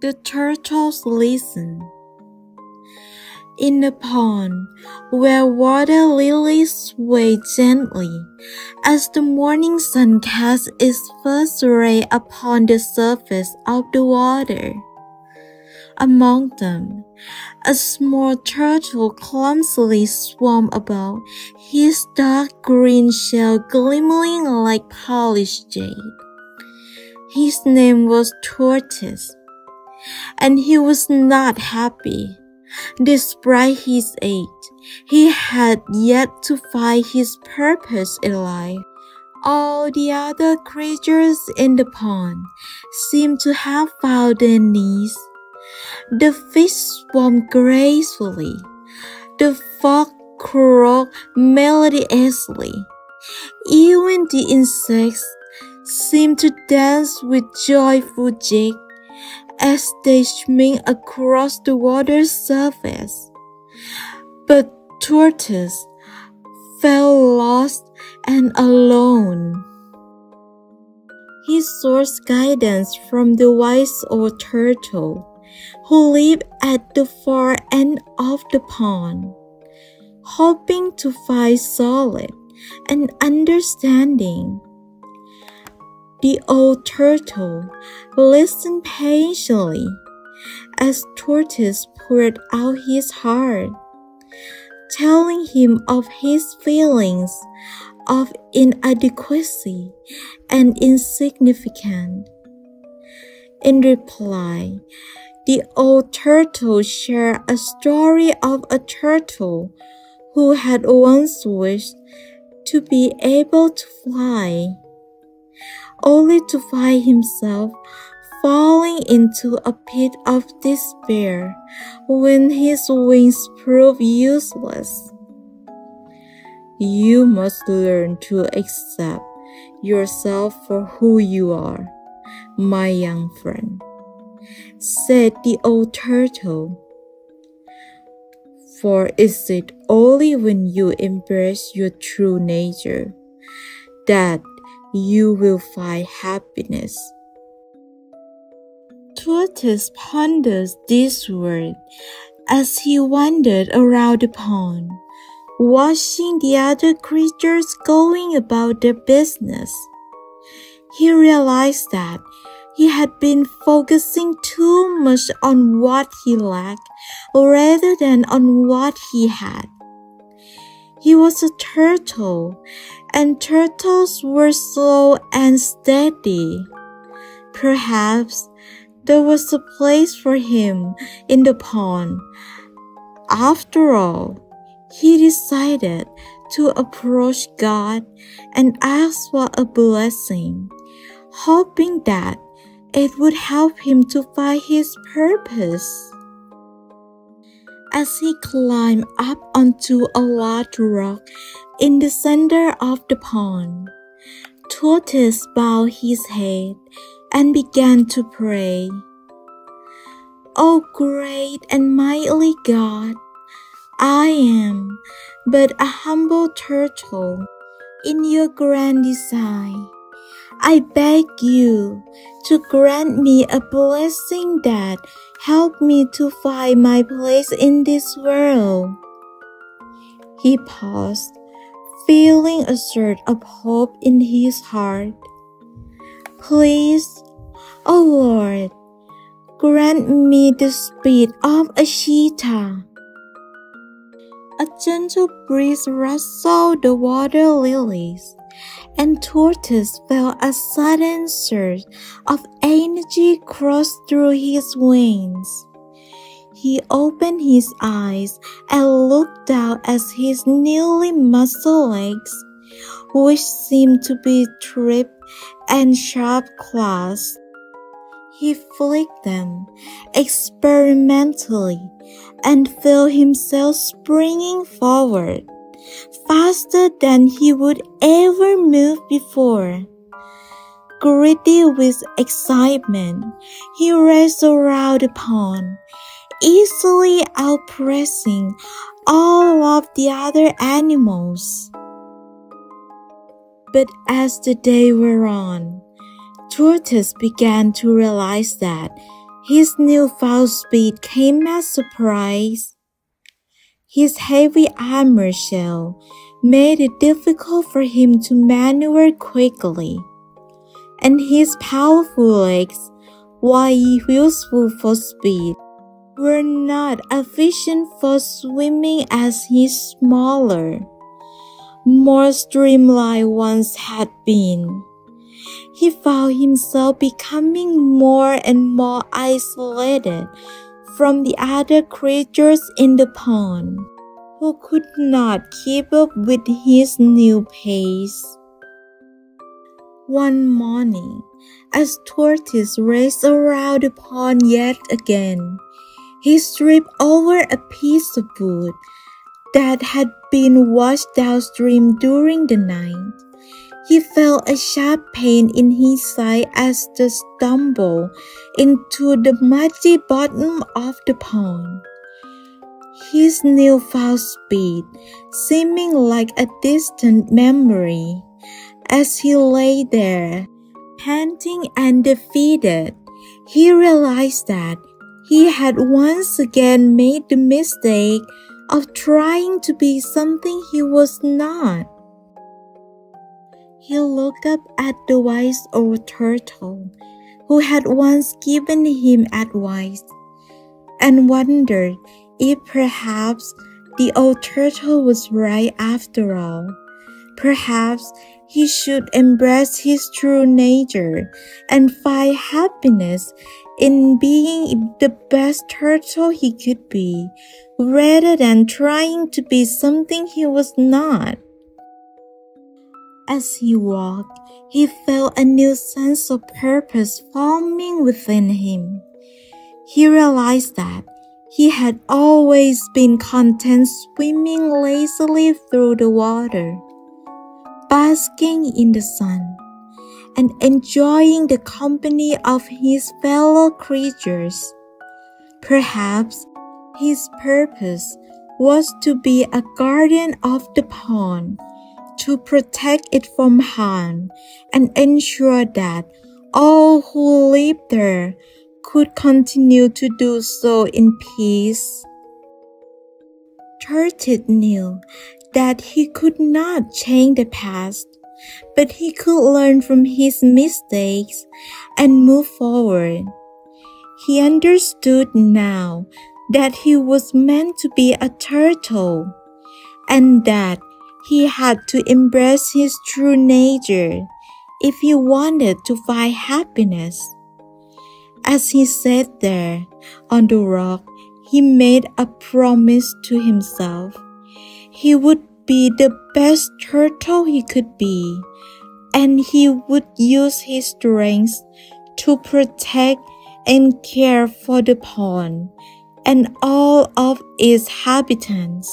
The turtles listened. In the pond, where water lilies swayed gently as the morning sun cast its first ray upon the surface of the water. Among them, a small turtle clumsily swam about, his dark green shell gleaming like polished jade. His name was Tortoise, and he was not happy. Despite his age, he had yet to find his purpose in life. All the other creatures in the pond seemed to have found their needs. The fish swam gracefully. The frog croaked melodiously. Even the insects seemed to dance with joyful jig as they swing across the water's surface. But Tortoise felt lost and alone. He sought guidance from the wise old turtle, who lived at the far end of the pond, hoping to find solace and understanding. The old turtle listened patiently as Tortoise poured out his heart, telling him of his feelings of inadequacy and insignificance. In reply, the old turtle shared a story of a turtle who had once wished to be able to fly, only to find himself falling into a pit of despair when his wings proved useless. You must learn to accept yourself for who you are, my young friend, said the old turtle. For is it only when you embrace your true nature that you will find happiness? Tortoise pondered these words as he wandered around the pond, watching the other creatures going about their business. He realized that he had been focusing too much on what he lacked rather than on what he had. He was a turtle, and turtles were slow and steady. Perhaps there was a place for him in the pond. After all, he decided to approach God and ask for a blessing, hoping that it would help him to find his purpose. As he climbed up onto a large rock in the center of the pond, Tortoise bowed his head and began to pray. O great and mighty God, I am but a humble turtle in your grand design. I beg you to grant me a blessing that help me to find my place in this world. He paused, feeling a sort of hope in his heart. Please, O Lord, grant me the speed of a cheetah. A gentle breeze rustled the water lilies, and Tortoise felt a sudden surge of energy cross through his wings. He opened his eyes and looked out at his newly muscled legs, which seemed to be tripped and sharp claws. He flicked them experimentally and felt himself springing forward, faster than he would ever move before. Giddy with excitement, he raced around the pond, easily outpressing all of the other animals. But as the day wore on, Tortoise began to realize that His newfound speed came as a surprise. His heavy armor shell made it difficult for him to maneuver quickly, and his powerful legs, while useful for speed, were not efficient for swimming as his smaller, more streamlined ones had been. He found himself becoming more and more isolated from the other creatures in the pond, who could not keep up with his new pace. One morning, as Tortoise raced around the pond yet again, he tripped over a piece of wood that had been washed downstream during the night. He felt a sharp pain in his side as he stumbled into the muddy bottom of the pond. His newfound speed seeming like a distant memory. As he lay there, panting and defeated, he realized that he had once again made the mistake of trying to be something he was not. He looked up at the wise old turtle, who had once given him advice, and wondered if perhaps the old turtle was right after all. Perhaps he should embrace his true nature and find happiness in being the best turtle he could be, rather than trying to be something he was not. As he walked, he felt a new sense of purpose forming within him. He realized that he had always been content swimming lazily through the water, basking in the sun, and enjoying the company of his fellow creatures. Perhaps his purpose was to be a guardian of the pond, to protect it from harm and ensure that all who lived there could continue to do so in peace. Tortoise knew that he could not change the past, but he could learn from his mistakes and move forward. He understood now that he was meant to be a turtle, and that he had to embrace his true nature if he wanted to find happiness. As he sat there on the rock, he made a promise to himself. He would be the best turtle he could be, and he would use his strength to protect and care for the pond and all of its inhabitants.